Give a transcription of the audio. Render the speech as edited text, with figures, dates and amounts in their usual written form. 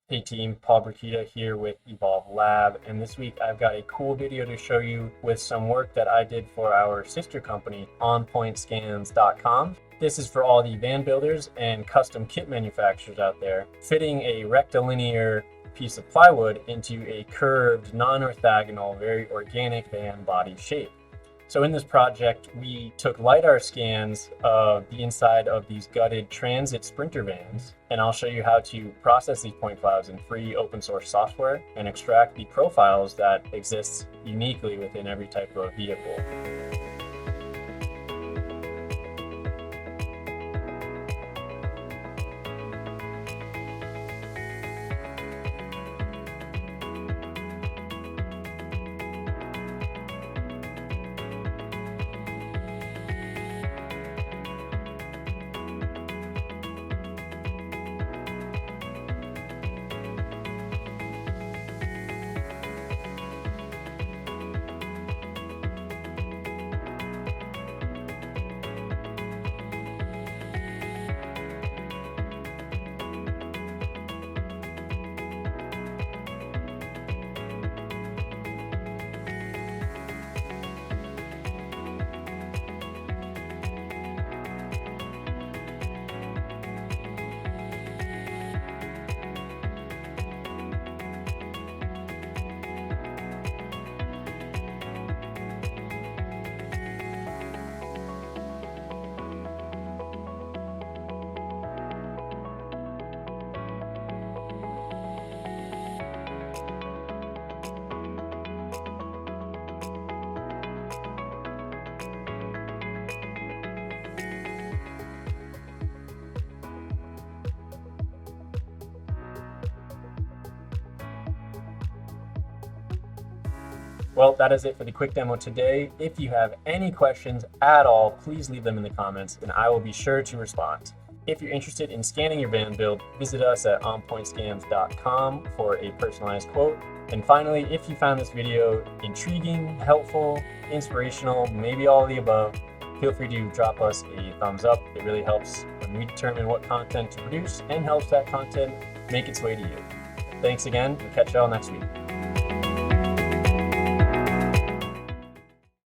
Hey team, Paul Brachita here with Evolve Lab, and this week I've got a cool video to show you with some work that I did for our sister company, OnPointScans.com. This is for all the van builders and custom kit manufacturers out there, fitting a rectilinear piece of plywood into a curved, non-orthogonal, very organic van body shape. So in this project, we took LiDAR scans of the inside of these gutted transit sprinter vans, and I'll show you how to process these point clouds in free open source software and extract the profiles that exist uniquely within every type of vehicle. Well, that is it for the quick demo today. If you have any questions at all, please leave them in the comments and I will be sure to respond. If you're interested in scanning your van build, visit us at onpointscans.com for a personalized quote. And finally, if you found this video intriguing, helpful, inspirational, maybe all of the above, feel free to drop us a thumbs up. It really helps when we determine what content to produce and helps that content make its way to you. Thanks again, and catch y'all next week.